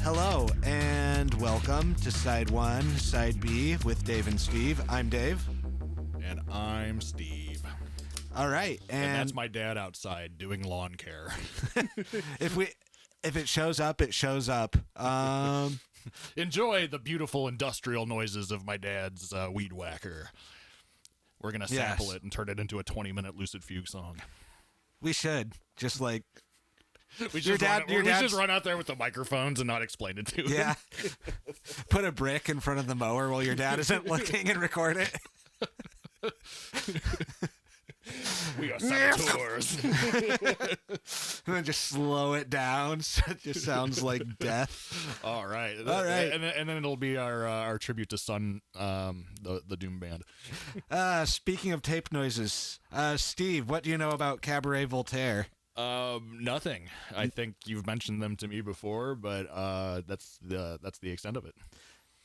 Hello, and welcome to Side 1, Side B with Dave and Steve. I'm Dave. And I'm Steve. All right, and that's my dad outside doing lawn care. If it shows up, it shows up. Enjoy the beautiful industrial noises of my dad's weed whacker. We're going to sample it and turn it into a 20-minute Lucid Fugue song. We should. Just like... We just run out there with the microphones and not explain it to him. Yeah. Put a brick in front of the mower while your dad isn't looking and record it. We are saboteurs. And then just slow it down so it just sounds like death. All right. And then it'll be our tribute to Sun, the Doom band. Speaking of tape noises, Steve, what do you know about Cabaret Voltaire? Nothing. I think you've mentioned them to me before, but that's the extent of it.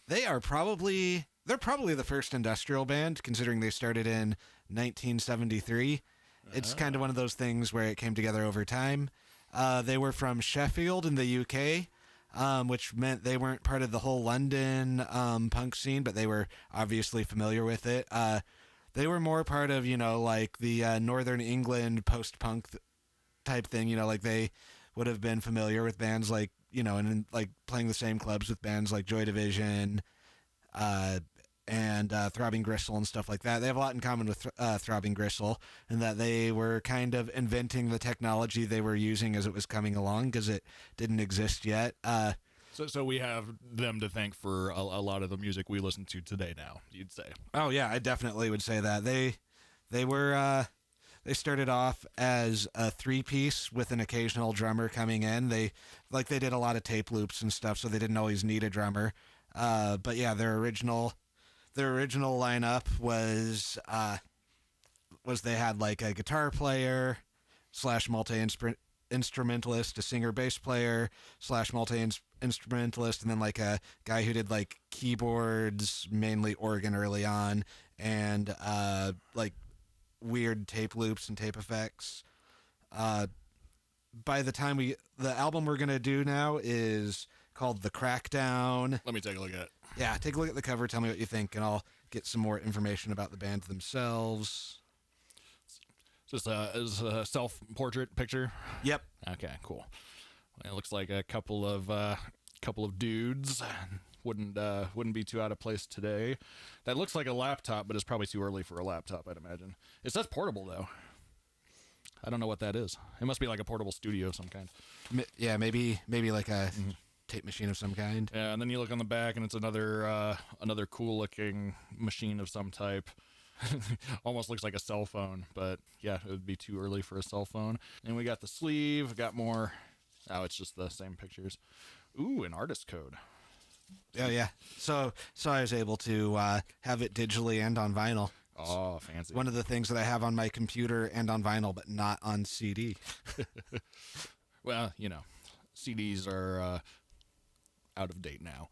They're probably the first industrial band, considering they started in 1973. It's kind of one of those things where it came together over time. They were from Sheffield in the UK, which meant they weren't part of the whole London punk scene, but they were obviously familiar with it. They were more part of, like the Northern England post-punk type thing, like they would have been familiar with bands like, and like playing the same clubs with bands like Joy Division, and Throbbing Gristle and stuff like that. They have a lot in common with Throbbing Gristle in that they were kind of inventing the technology they were using as it was coming along because it didn't exist yet. So we have them to thank for a lot of the music we listen to today now, you'd say. Oh, yeah, I definitely would say that. They were... They started off as a three-piece with an occasional drummer coming in. They did a lot of tape loops and stuff, so they didn't always need a drummer. But yeah, their original lineup was they had like a guitar player / multi-instrumentalist, a singer-bass player / multi-instrumentalist, and then like a guy who did like keyboards, mainly organ early on, and like weird tape loops and tape effects. By the time the album we're gonna do now is called The CRACKDOwn. Let me take a look at it. Yeah, take a look at the cover, tell me what you think, and I'll get some more information about the band themselves. Is a self-portrait picture? Yep. Okay, cool. Well, it looks like a couple of dudes. Wouldn't be too out of place today. That looks like a laptop, but it's probably too early for a laptop, I'd imagine. It says portable, though. I don't know what that is. It must be like a portable studio of some kind. Yeah, maybe like a tape machine of some kind. Yeah, and then you look on the back, and it's another cool-looking machine of some type. Almost looks like a cell phone, but yeah, it would be too early for a cell phone. And we got the sleeve, got more... Oh, it's just the same pictures. Ooh, an artist code. Oh, yeah. So I was able to have it digitally and on vinyl. Oh, fancy. One of the things that I have on my computer and on vinyl, but not on CD. Well, CDs are out of date now.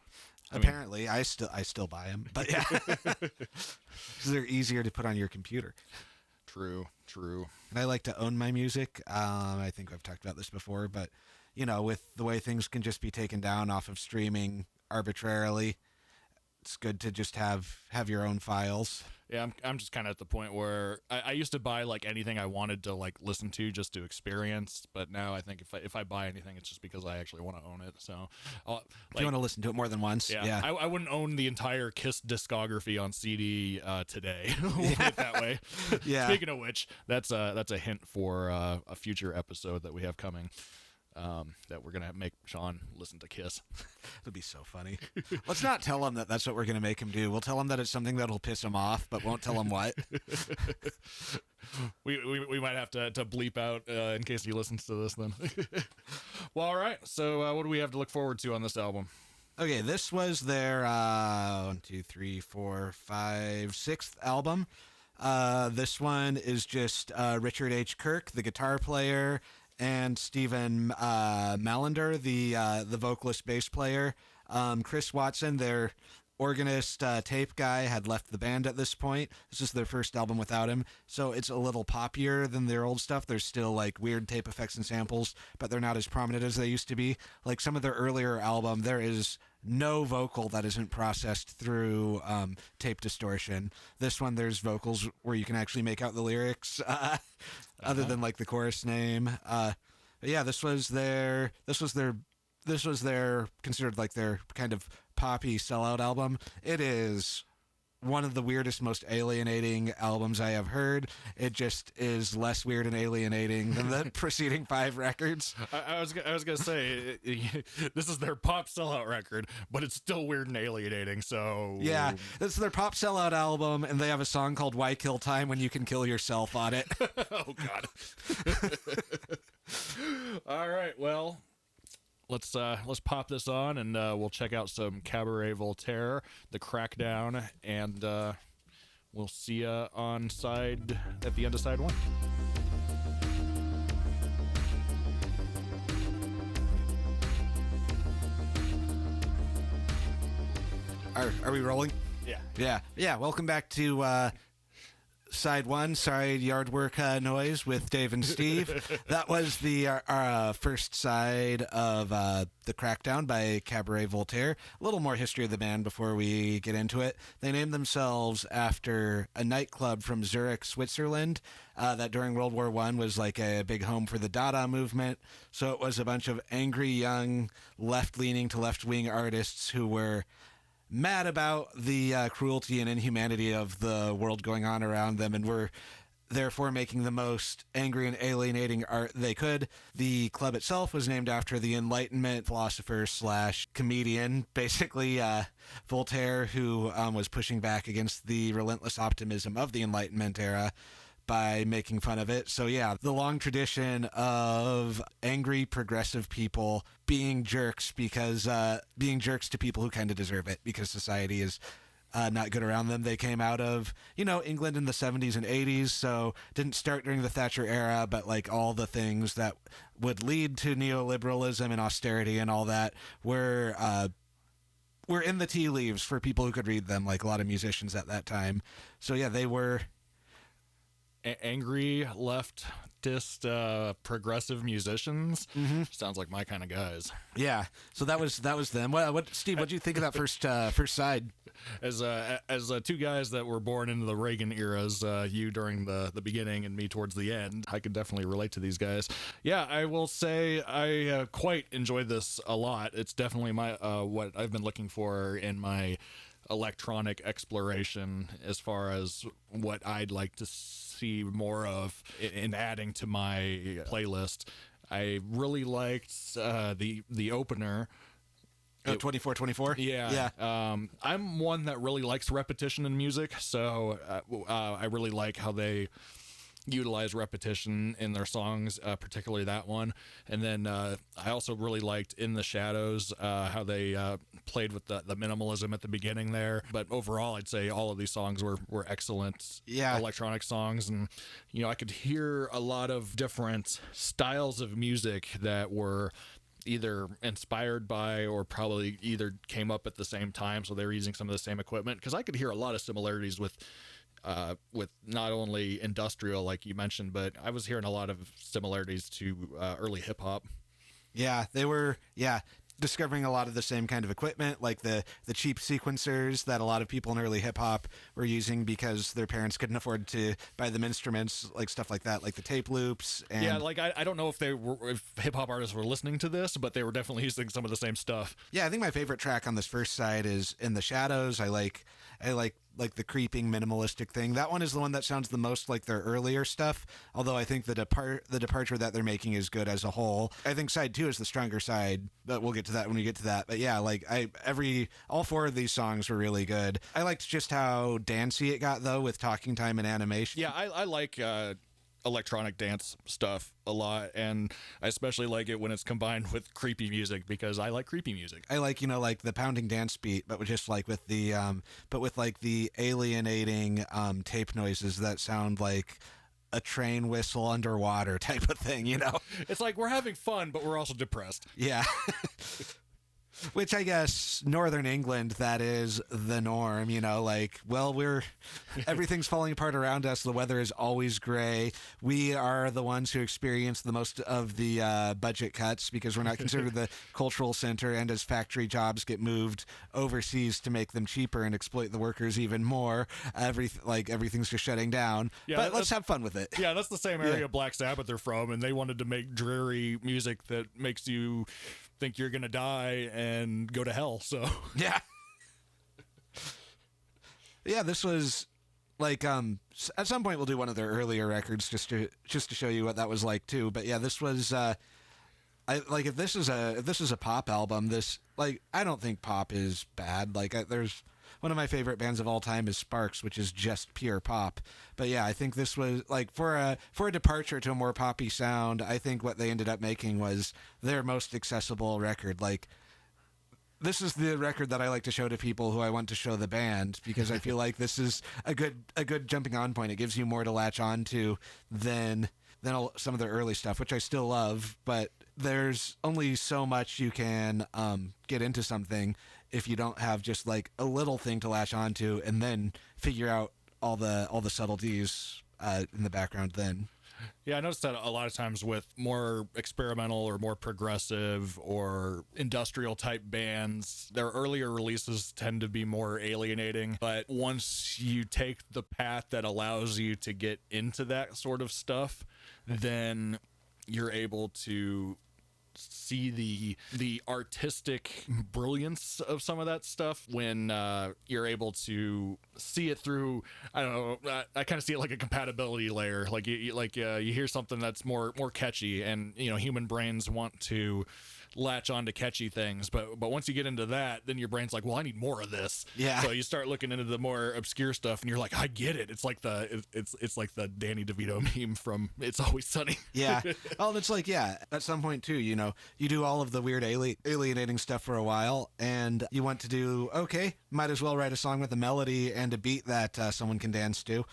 Apparently, I still buy them, but yeah. Because they're easier to put on your computer. True. And I like to own my music. I think I've talked about this before, but, with the way things can just be taken down off of streaming arbitrarily, it's good to just have your own files. Yeah, I'm just kind of at the point where I used to buy like anything I wanted to like listen to just to experience, but now I think if I buy anything, it's just because I actually want to own it. So if you want to listen to it more than once, yeah. I wouldn't own the entire Kiss discography on CD today. We'll put it that way. Yeah. Speaking of which, that's a hint for a future episode that we have coming. That we're gonna make Sean listen to Kiss. It'll be so funny. Let's not tell him that that's what we're gonna make him do. We'll tell him that it's something that'll piss him off, but won't tell him what. we might have to bleep out in case he listens to this then. Well, all right. So what do we have to look forward to on this album? Okay, this was their 6th album. This one is just Richard H. Kirk, the guitar player, and Stephen Malander, the vocalist bass player. Chris Watson, their organist tape guy had left the band at this point. This is their first album without him, so it's a little poppier than their old stuff. There's still like weird tape effects and samples, but they're not as prominent as they used to be. Like some of their earlier album, there is no vocal that isn't processed through tape distortion. This one, there's vocals where you can actually make out the lyrics, other than like the chorus name. But yeah, this was their considered like their kind of poppy sellout album. It is one of the weirdest, most alienating albums I have heard. It just is less weird and alienating than the preceding 5 records. I was gonna say this is their pop sellout record, but it's still weird and alienating. So yeah, this is their pop sellout album, and they have a song called "Why Kill Time When You Can Kill Yourself" on it. Oh God. All right, well. Let's pop this on, and we'll check out some Cabaret Voltaire, the Crackdown, and we'll see you at the end of side 1. Are we rolling? Yeah. Yeah. Welcome back to side 1. Sorry, yard work noise with Dave and Steve. That was the first side of the Crackdown by Cabaret Voltaire. A little more history of the band before we get into it. They named themselves after a nightclub from Zurich, Switzerland, that during World War I was like a big home for the Dada movement. So it was a bunch of angry, young, left-leaning to left-wing artists who were mad about the cruelty and inhumanity of the world going on around them, and were therefore making the most angry and alienating art they could. The club itself was named after the Enlightenment philosopher / comedian, basically Voltaire, who was pushing back against the relentless optimism of the Enlightenment era by making fun of it. So yeah, the long tradition of angry progressive people being jerks to people who kind of deserve it because society is not good around them. They came out of, England in the 70s and 80s, so didn't start during the Thatcher era, but like all the things that would lead to neoliberalism and austerity and all that were in the tea leaves for people who could read them, like a lot of musicians at that time. So yeah, they were angry leftist progressive musicians. Mm-hmm. Sounds like my kind of guys. Yeah, so that was them. What Steve, what did you think of that first side? As two guys that were born into the Reagan eras, you during the beginning and me towards the end, I could definitely relate to these guys. Yeah, I will say I quite enjoyed this a lot. It's definitely my what I've been looking for in my electronic exploration as far as what I'd like to see more of in adding to my playlist. I really liked the opener. 2424? Yeah. I'm one that really likes repetition in music, so I really like how they utilize repetition in their songs, particularly that one. And then I also really liked In the Shadows, how they played with the minimalism at the beginning there. But overall, I'd say all of these songs were excellent electronic songs. And, I could hear a lot of different styles of music that were either inspired by or probably either came up at the same time, so they were using some of the same equipment, because I could hear a lot of similarities with not only industrial, like you mentioned, but I was hearing a lot of similarities to early hip-hop. Yeah, they were discovering a lot of the same kind of equipment, like the cheap sequencers that a lot of people in early hip-hop were using because their parents couldn't afford to buy them instruments, like stuff like that, like the tape loops. And yeah, like I don't know if hip-hop artists were listening to this, but they were definitely using some of the same stuff. Yeah, I think my favorite track on this first side is In the Shadows. I like the creeping minimalistic thing. That one is the one that sounds the most like their earlier stuff, although I think the departure that they're making is good as a whole. I think side 2 is the stronger side, but we'll get to that when we get to that. But yeah, like all 4 of these songs were really good. I liked just how dancey it got though, with talking time and animation. Yeah, I like electronic dance stuff a lot, and I especially like it when it's combined with creepy music, because I like creepy music. I like like the pounding dance beat, but just like with the the alienating tape noises that sound like a train whistle underwater type of thing. It's like we're having fun, but we're also depressed. Yeah. Which I guess Northern England, that is the norm, you know, like, well, everything's falling apart around us. The weather is always gray. We are the ones who experience the most of the budget cuts because we're not considered the cultural center. And as factory jobs get moved overseas to make them cheaper and exploit the workers even more, everything's just shutting down. Yeah, but let's have fun with it. Yeah, that's the same area Black Sabbath are from, and they wanted to make dreary music that makes you think you're gonna die and go to hell. So yeah. Yeah, this was like at some point we'll do one of their earlier records just to show you what that was like too. But yeah, this was if this is a pop album, this, like, I don't think pop is bad. Like, there's one of my favorite bands of all time is Sparks, which is just pure pop. But yeah, I think this was like for a departure to a more poppy sound. I think what they ended up making was their most accessible record. Like, this is the record that I like to show to people who I want to show the band, because I feel like this is a good jumping on point. It gives you more to latch on to than some of their early stuff, which I still love. But there's only so much you can get into something if you don't have just like a little thing to latch onto and then figure out all the subtleties in the background then. yeah, I noticed that a lot of times with more experimental or more progressive or industrial type bands, their earlier releases tend to be more alienating. But once you take the path that allows you to get into that sort of stuff, then you're able to see the artistic brilliance of some of that stuff when you're able to see it through. I don't know, I kind of see it like a compatibility layer. Like you hear something that's more catchy, and you know, human brains want to latch on to catchy things, but once you get into that, then your brain's like, well, I need more of this. Yeah. So you start looking into the more obscure stuff, and you're like, I get it. It's like the Danny DeVito meme from It's Always Sunny. Yeah. Oh, it's like, yeah, at some point too, you know, you do all of the weird alienating stuff for a while, and you want to do, okay, might as well write a song with a melody and a beat that someone can dance to,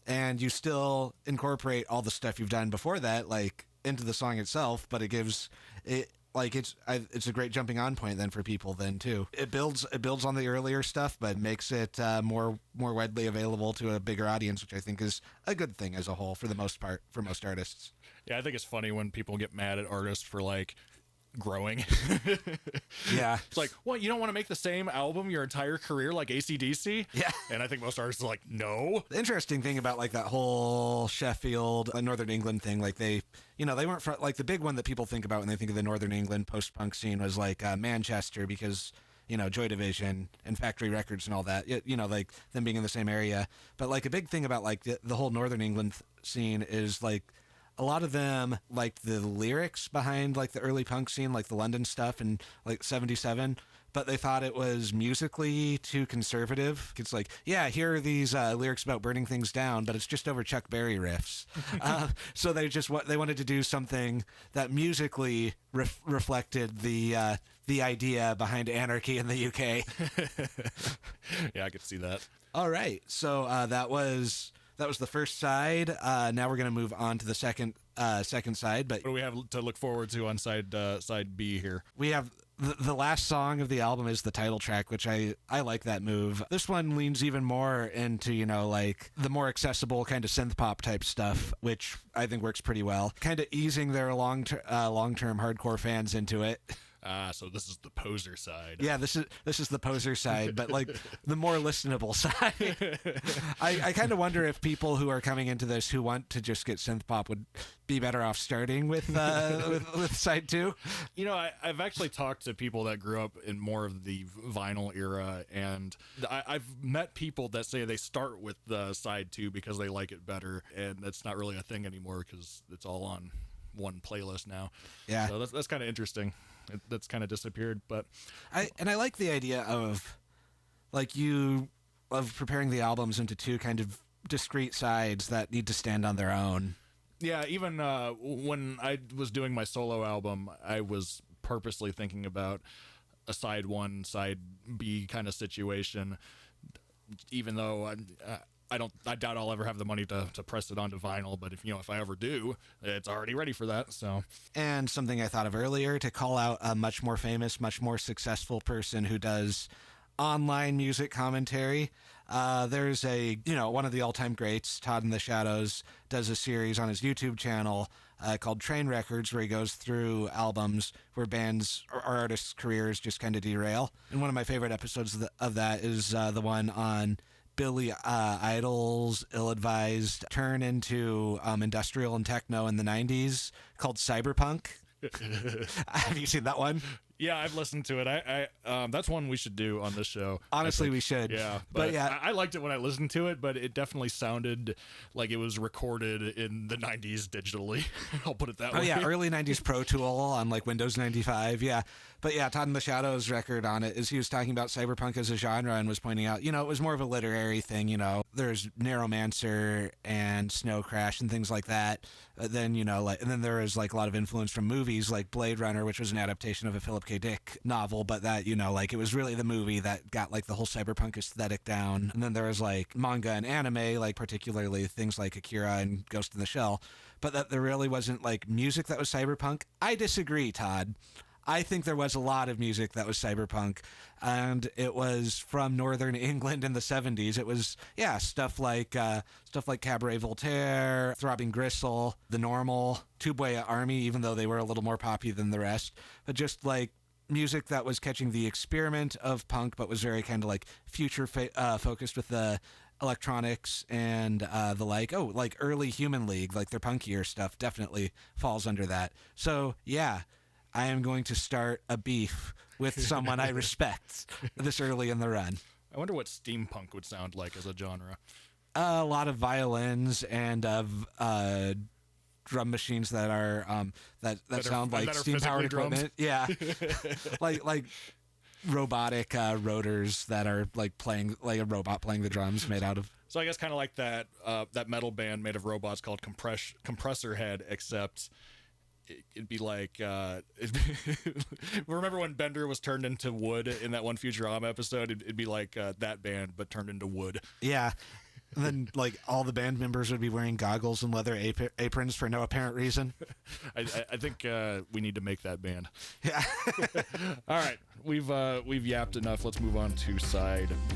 and you still incorporate all the stuff you've done before that, like, into the song itself, but it gives it. Like, it's a great jumping on point then for people then too. It builds on the earlier stuff, but makes it more widely available to a bigger audience, which I think is a good thing as a whole for the most part for most artists. Yeah, I think it's funny when people get mad at artists for like growing. Yeah. It's like, what, you don't want to make the same album your entire career like AC/DC? Yeah. And I think most artists are like, no. The interesting thing about like that whole Sheffield, Northern England thing, like they weren't like the big one that people think about when they think of the Northern England post-punk scene was like Manchester, because, you know, Joy Division and Factory Records and all that, you know, like them being in the same area. But like a big thing about like the whole Northern England scene is like a lot of them like the lyrics behind like the early punk scene, like the London stuff and like 77, but they thought it was musically too conservative. It's like, yeah, here are these lyrics about burning things down, but it's just over Chuck Berry riffs. So they wanted to do something that musically reflected the idea behind anarchy in the UK. Yeah, I could see that. All right, so that was the first side. Now we're going to move on to the second side. But what do we have to look forward to on side B here? We have the last song of the album is the title track, which I like that move. This one leans even more into, you know, like the more accessible kind of synth pop type stuff, which I think works pretty well. Kind of easing their long-term hardcore fans into it. So this is the poser side. Yeah, this is the poser side, but like the more listenable side. I kind of wonder if people who are coming into this who want to just get synth pop would be better off starting with with side 2. You know, I've actually talked to people that grew up in more of the vinyl era, and I've met people that say they start with the side 2 because they like it better, and that's not really a thing anymore because it's all on one playlist now. Yeah, so that's kind of interesting. That's kind of disappeared, but I like the idea of preparing the albums into 2 kind of discrete sides that need to stand on their own. Yeah, even when I was doing my solo album, I was purposely thinking about a side 1, side B kind of situation, even though I doubt I'll ever have the money to press it onto vinyl, but if I ever do, it's already ready for that. So, And something I thought of earlier, to call out a much more famous, much more successful person who does online music commentary. There's one of the all-time greats, Todd in the Shadows, does a series on his YouTube channel called Train Records, where he goes through albums where bands or artists' careers just kind of derail. And one of my favorite episodes of that is the one on Billy Idol's ill-advised turn into industrial and techno in the 90s, called Cyberpunk. Have you seen that one? yeah, I've listened to it. I that's one we should do on this show. Honestly, we should. Yeah, but yeah, I liked it when I listened to it, but it definitely sounded like it was recorded in the 90s digitally. I'll put it that way. Oh yeah, early 90s Pro Tool on like Windows 95. Yeah. But yeah, Todd in the Shadows record on it is he was talking about cyberpunk as a genre and was pointing out, it was more of a literary thing, There's Neuromancer and Snow Crash and things like that. Then, and then there was like a lot of influence from movies like Blade Runner, which was an adaptation of a Philip K. Dick novel, but that, it was really the movie that got like the whole cyberpunk aesthetic down. And then there was like manga and anime, like particularly things like Akira and Ghost in the Shell, but that there really wasn't like music that was cyberpunk. I disagree, Todd. I think there was a lot of music that was cyberpunk, and it was from northern England in the 70s. It was, stuff like Cabaret Voltaire, Throbbing Gristle, The Normal, Tubeway Army, even though they were a little more poppy than the rest. But just like music that was catching the experiment of punk, but was very kind of like future focused with the electronics and the like. Oh, like early Human League, like their punkier stuff definitely falls under that. So, yeah. I am going to start a beef with someone I respect this early in the run. I wonder what steampunk would sound like as a genre. A lot of violins and drum machines that are that sound like steam-powered equipment. Yeah, like robotic rotors that are like playing like a robot playing the drums made out of. So I guess kind of like that metal band made of robots called Compressor Head, except it'd be like remember when Bender was turned into wood in that one Futurama episode? It'd be like that band but turned into wood. Yeah. And then like all the band members would be wearing goggles and leather aprons for no apparent reason. I think we need to make that band. Yeah. All right, we've yapped enough. Let's move on to side B.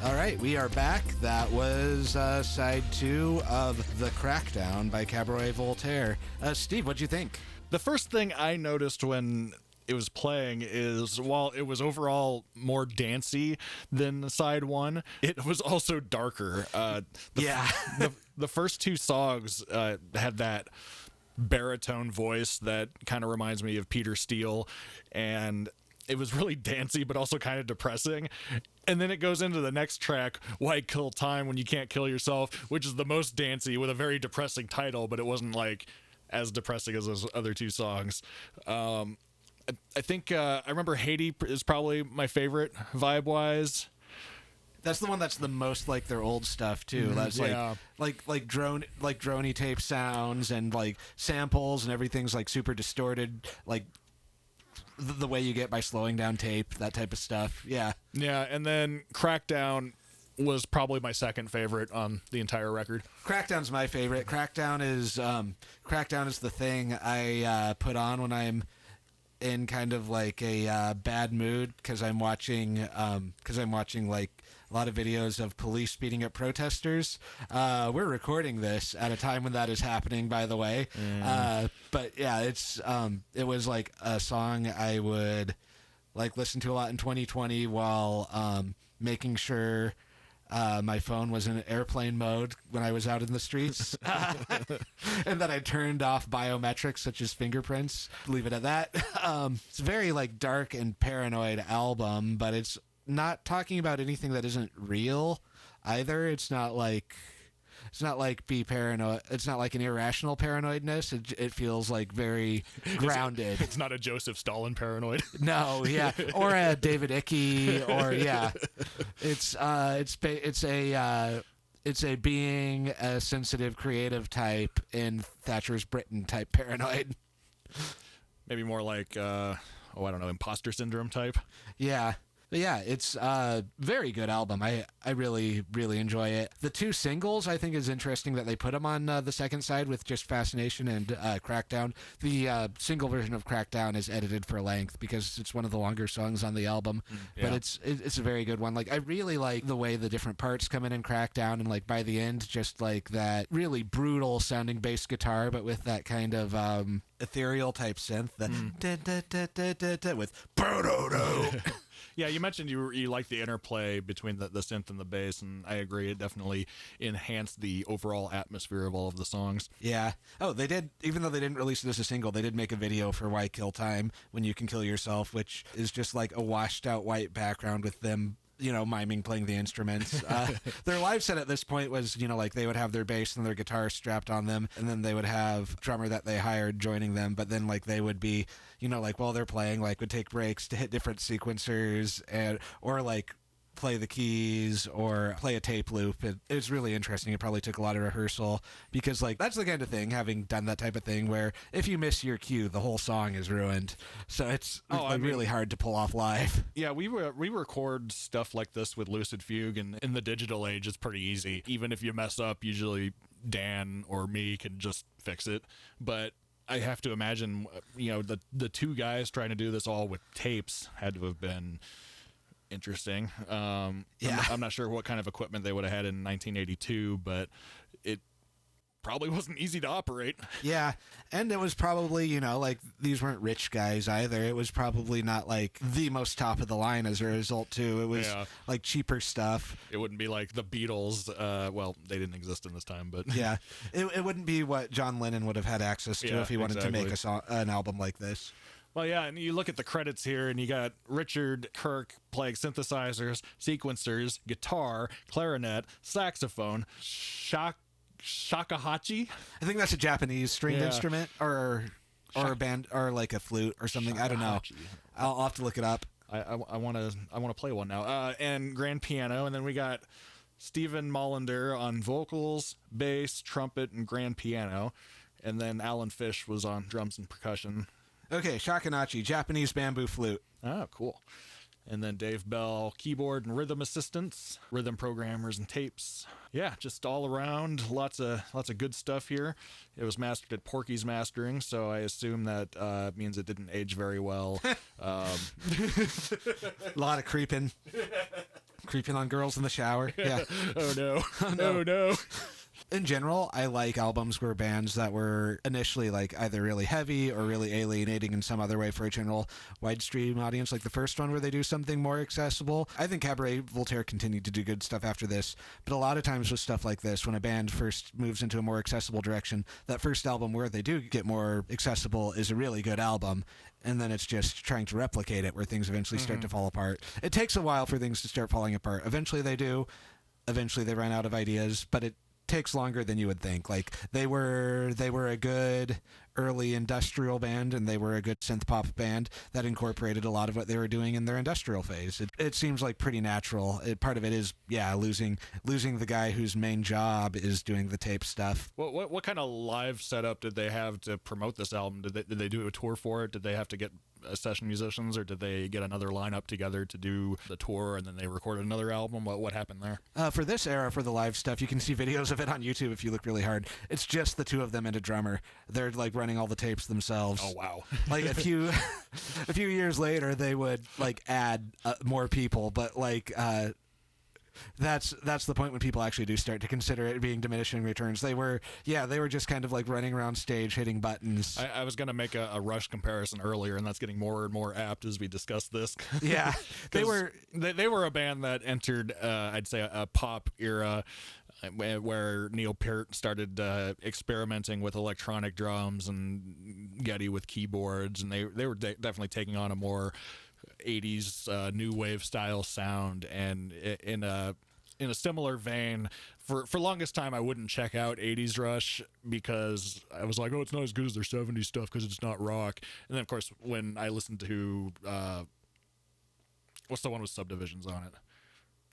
All right, we are back. That was side 2 of The Crackdown by Cabaret Voltaire. Steve, what'd you think? The first thing I noticed when it was playing is while it was overall more dancey than side 1, it was also darker. The first 2 songs had that baritone voice that kind of reminds me of Peter Steele, and it was really dancey but also kind of depressing. And then it goes into the next track, Why Kill Time When You Can't Kill Yourself, which is the most dancey with a very depressing title, but it wasn't like as depressing as those other 2 songs. I think I remember Haiti is probably my favorite vibe-wise. That's the one that's the most like their old stuff too. That's like droney tape sounds and like samples and everything's like super distorted, like the way you get by slowing down tape, that type of stuff. Yeah. And then Crackdown was probably my second favorite on the entire record. Crackdown's my favorite. Crackdown is the thing I put on when I'm in kind of like a bad mood because I'm watching like a lot of videos of police beating up protesters. We're recording this at a time when that is happening, by the way. But yeah, it was like a song I would like listen to a lot in 2020 while making sure my phone was in airplane mode when I was out in the streets. And that I turned off biometrics such as fingerprints. Leave it at that. It's a very like dark and paranoid album, but it's not talking about anything that isn't real either. It's not like be paranoid. It's not like an irrational paranoidness. It feels like very grounded. It's not a Joseph Stalin paranoid. No, yeah, or a David Icke, or yeah. It's It's a being a sensitive, creative type in Thatcher's Britain type paranoid. Maybe more like, I don't know, imposter syndrome type. Yeah. But yeah, it's a very good album. I really, really enjoy it. The two singles, I think, is interesting that they put them on the second side with just Fascination and Crackdown. The single version of Crackdown is edited for length because it's one of the longer songs on the album. Yeah. But it's a very good one. Like, I really like the way the different parts come in Crackdown, and like by the end, just like that really brutal sounding bass guitar, but with that kind of ethereal type synth, with Yeah, you mentioned you like the interplay between the synth and the bass, and I agree. It definitely enhanced the overall atmosphere of all of the songs. Yeah. Oh, they did. Even though they didn't release it as a single, they did make a video for Why Kill Time When You Can Kill Yourself, which is just like a washed out white background with them, miming playing the instruments. Their live set at this point was, like they would have their bass and their guitar strapped on them, and then they would have a drummer that they hired joining them, but then like they would be, like while they're playing, like would take breaks to hit different sequencers or like play the keys or play a tape loop. It was really interesting. It probably took a lot of rehearsal because like that's the kind of thing, having done that type of thing, where if you miss your cue, the whole song is ruined. So it's really hard to pull off live. Yeah, we record stuff like this with Lucid Fugue, and in the digital age, it's pretty easy. Even if you mess up, usually Dan or me can just fix it. But I have to imagine, the two guys trying to do this all with tapes had to have been interesting. Yeah. I'm not sure what kind of equipment they would have had in 1982, but it probably wasn't easy to operate. Yeah, and it was probably, like these weren't rich guys either. It was probably not like the most top of the line as a result too. It was like cheaper stuff. It wouldn't be like the Beatles. Well, they didn't exist in this time, but yeah, it wouldn't be what John Lennon would have had access to if he wanted to make an album like this. Well, yeah, and you look at the credits here, and you got Richard Kirk playing synthesizers, sequencers, guitar, clarinet, saxophone, shakuhachi. I think that's a Japanese stringed instrument, or a band, or like a flute or something. I don't know. I'll have to look it up. I want to play one now. And grand piano, and then we got Stephen Mollander on vocals, bass, trumpet, and grand piano, and then Alan Fish was on drums and percussion. Okay, shakuhachi, Japanese bamboo flute. Oh, cool. And then Dave Bell, keyboard and rhythm assistants, rhythm programmers and tapes. Yeah, just all around, lots of good stuff here. It was mastered at Porky's Mastering, so I assume that means it didn't age very well. A lot of creeping on girls in the shower. Yeah. Oh no. Oh no. In general, I like albums where bands that were initially like either really heavy or really alienating in some other way for a general widestream audience, like the first one where they do something more accessible. I think Cabaret Voltaire continued to do good stuff after this, but a lot of times with stuff like this, when a band first moves into a more accessible direction, that first album where they do get more accessible is a really good album, and then it's just trying to replicate it where things eventually start to fall apart. It takes a while for things to start falling apart. Eventually they do. Eventually they run out of ideas, but it takes longer than you would think. Like they were a good early industrial band, and they were a good synth pop band that incorporated a lot of what they were doing in their industrial phase. It seems like pretty natural. Part of it is losing the guy whose main job is doing the tape stuff. What kind of live setup did they have to promote this album? Did they do a tour for it? Did they have to get session musicians, or did they get another lineup together to do the tour and then they recorded another album? What happened there? For this era, for the live stuff, you can see videos of it on YouTube if you look really hard. It's just the two of them and a drummer. They're like running all the tapes themselves. Oh wow. Like a few years later, they would like add more people, but like that's the point when people actually do start to consider it being diminishing returns. They were just kind of like running around stage hitting buttons. I was going to make a Rush comparison earlier, and that's getting more and more apt as we discuss this. Yeah, they were a band that entered I'd say a pop era where Neil Peart started experimenting with electronic drums and Geddy with keyboards, and they were definitely taking on a more 80s new wave style sound. And in a similar vein, for longest time I wouldn't check out 80s Rush because I was like, oh, it's not as good as their 70s stuff because it's not rock. And then of course when I listened to what's the one with Subdivisions on it?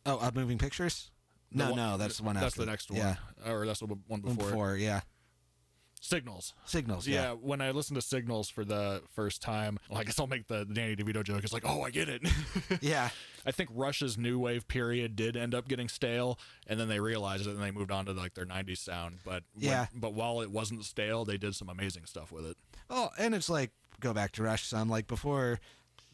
Oh, Moving Pictures? No, that's the one That's after. the next one. Yeah. Or that's the one before. Before, yeah. Signals. Yeah. When I listened to Signals for the first time, well, I guess I'll make the Danny DeVito joke. It's like, oh, I get it. Yeah. I think Rush's new wave period did end up getting stale, and then they realized it and they moved on to like their 90s sound. But but while it wasn't stale, they did some amazing stuff with it. Oh, and it's like, go back to Rush some, like before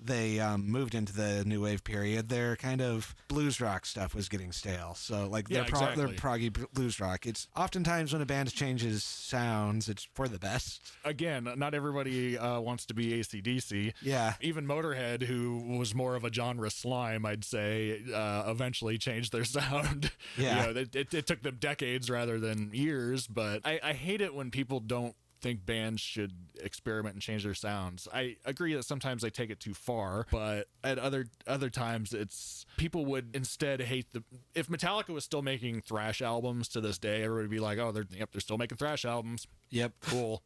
they moved into the new wave period, their kind of blues rock stuff was getting stale. So like their proggy blues rock. It's oftentimes when a band changes sounds, it's for the best. Again, not everybody wants to be AC/DC. Yeah. Even Motorhead, who was more of a genre slime, I'd say, eventually changed their sound. Yeah. It took them decades rather than years, but I hate it when people don't think bands should experiment and change their sounds. I agree that sometimes they take it too far, but at other times it's people would instead hate if Metallica was still making thrash albums to this day, everybody would be like, oh, they're still making thrash albums. Yep. Cool.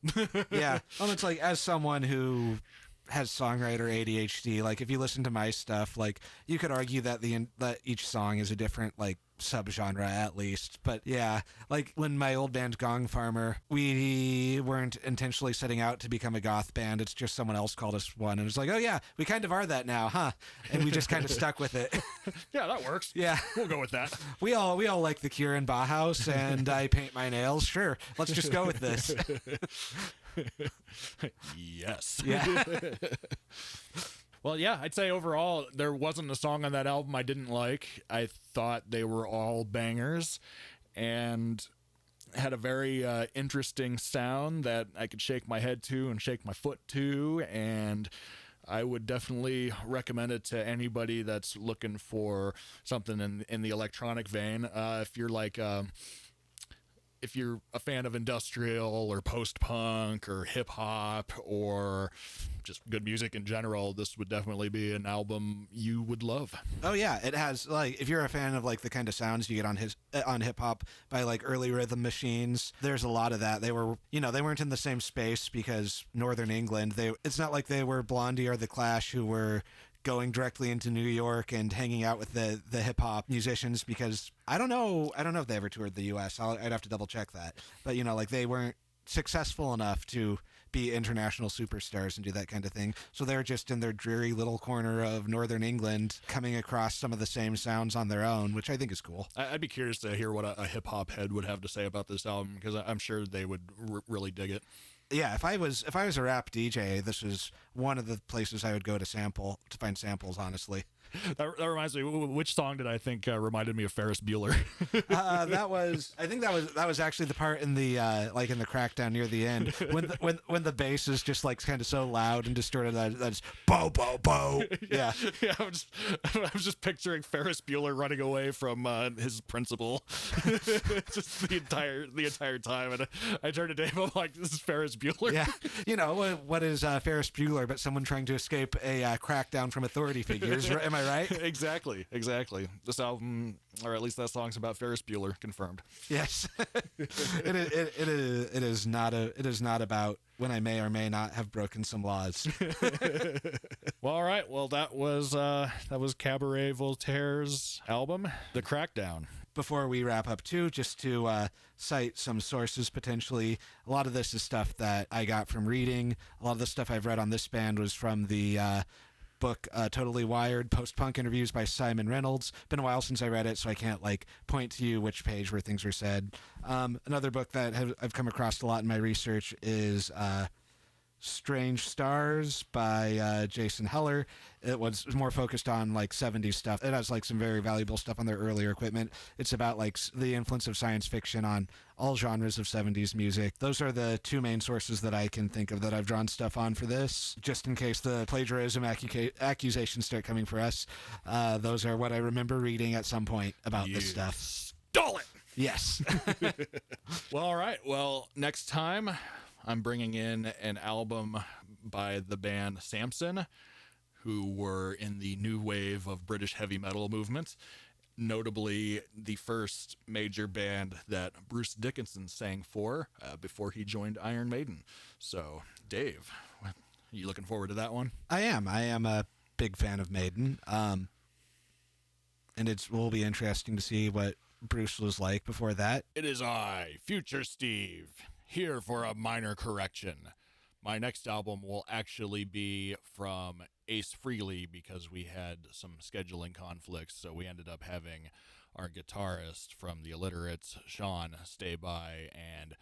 Yeah. Well, it's like, as someone who has songwriter ADHD, like if you listen to my stuff, like you could argue that that each song is a different like subgenre at least. But yeah, like when my old band Gong Farmer, we weren't intentionally setting out to become a goth band. It's just someone else called us one, and it's like, oh yeah, we kind of are that now, huh? And we just kind of stuck with it. Yeah, that works. Yeah, we'll go with that. We all like The Cure and Bauhaus, and I paint my nails. Sure, let's just go with this. Yes. Yeah. Well, yeah, I'd say overall there wasn't a song on that album I didn't like. I thought they were all bangers and had a very interesting sound that I could shake my head to and shake my foot to, and I would definitely recommend it to anybody that's looking for something in the electronic vein. If you're like if you're a fan of industrial or post-punk or hip-hop or just good music in general, this would definitely be an album you would love. Oh yeah, it has, like, if you're a fan of like the kind of sounds you get on hip-hop by like early Rhythm Machines, there's a lot of that. They were, they weren't in the same space because Northern England, it's not like they were Blondie or The Clash who were going directly into New York and hanging out with the hip hop musicians, because I don't know if they ever toured the U.S. I'd have to double check that, but like they weren't successful enough to be international superstars and do that kind of thing. So they're just in their dreary little corner of Northern England, coming across some of the same sounds on their own, which I think is cool. I'd be curious to hear what a hip hop head would have to say about this album, because I'm sure they would really dig it. Yeah, if I was a rap DJ, this is one of the places I would go to find samples, honestly. That reminds me, which song did I think reminded me of Ferris Bueller? I think that was actually the part in the like in the Crackdown near the end when the bass is just like kind of so loud and distorted that's bo bo bo. Yeah. Yeah. I was just picturing Ferris Bueller running away from his principal, just the entire time. And I turned to Dave, I'm like, this is Ferris Bueller. Yeah. What is Ferris Bueller but someone trying to escape a crackdown from authority figures? Am I right? Exactly. This album, or at least that song's about Ferris Bueller, confirmed. Yes. It is not about when I may or may not have broken some laws. Well, all right. Well, that was Cabaret Voltaire's album, The Crackdown. Before we wrap up, too, just to cite some sources potentially, a lot of this is stuff that I got from reading. A lot of the stuff I've read on this band was from the book Totally Wired, Post-Punk Interviews by Simon Reynolds. Been a while since I read it, so I can't point to you which page where things were said. Another book that I've come across a lot in my research is Strange Stars by Jason Heller. It was more focused on 70s stuff. It has some very valuable stuff on their earlier equipment. It's about the influence of science fiction on all genres of 70s music. Those are the two main sources that I can think of that I've drawn stuff on for this, just in case the plagiarism accusations start coming for us. Those are what I remember reading at some point about this stuff. Stole it! Yes. Well, all right. Well, next time I'm bringing in an album by the band Samson, who were in the new wave of British heavy metal movement, notably the first major band that Bruce Dickinson sang for before he joined Iron Maiden. So, Dave, are you looking forward to that one? I am a big fan of Maiden, and it will be interesting to see what Bruce was like before that. It is I, Future Steve, here for a minor correction. My next album will actually be from Ace Frehley because we had some scheduling conflicts, so we ended up having our guitarist from the Illiterates, Sean, stay by, and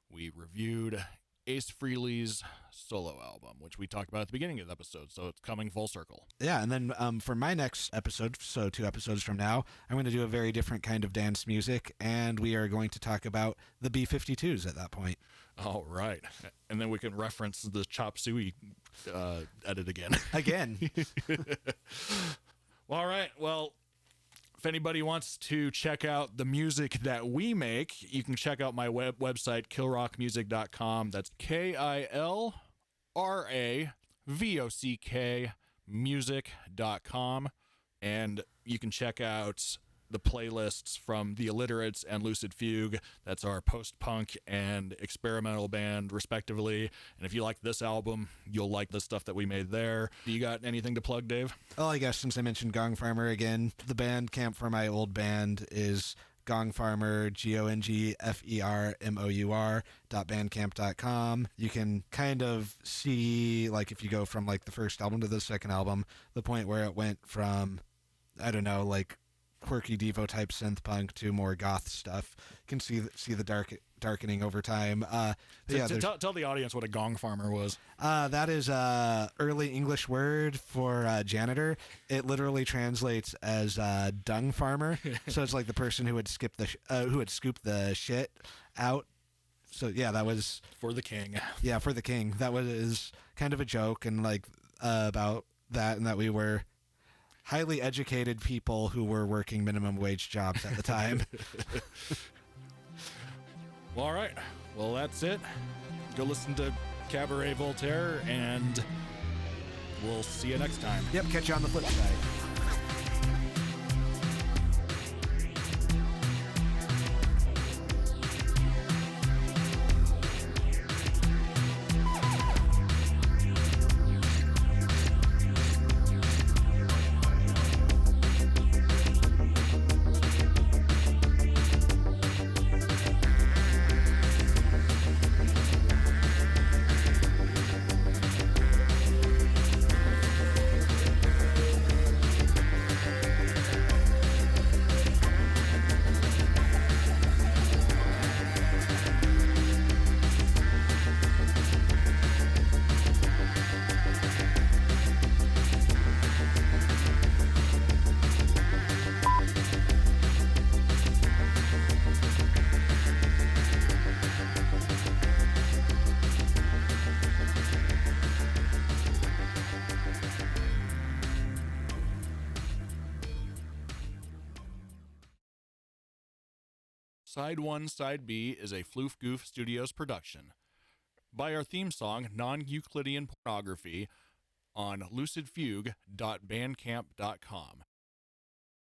we reviewed Ace Frehley's solo album, which we talked about at the beginning of the episode, so it's coming full circle. Yeah, and then for my next episode, so 2 episodes from now, I'm going to do a very different kind of dance music, and we are going to talk about the B-52s at that point. All right. And then we can reference the Chop Suey edit again. Again. Well, all right. Well, if anybody wants to check out the music that we make, you can check out my website, killrockmusic.com. That's KILRAVOCK music.com. And you can check out the playlists from The Illiterates and Lucid Fugue. That's our post-punk and experimental band, respectively. And if you like this album, you'll like the stuff that we made there. Do you got anything to plug, Dave? Well, I guess since I mentioned Gong Farmer again, the band camp for my old band is Gong Farmer, GONGFERMOUR.bandcamp.com. You can kind of see, like, if you go from, like, the first album to the second album, the point where it went from, I don't know, like, quirky Devo type synth punk to more goth stuff. You can see the darkening over time. Tell the audience what a gong farmer was. That is a early English word for janitor. It literally translates as dung farmer. So it's like the person who would scoop the shit out. So yeah, that was for the king. Yeah, for the king. That was kind of a joke and like about that, and that we were highly educated people who were working minimum wage jobs at the time. Well, all right. Well, that's it. Go listen to Cabaret Voltaire, and we'll see you next time. Yep, catch you on the flip side. Side 1, Side B is a Floof Goof Studios production. Buy our theme song, Non-Euclidean Pornography, on lucidfugue.bandcamp.com.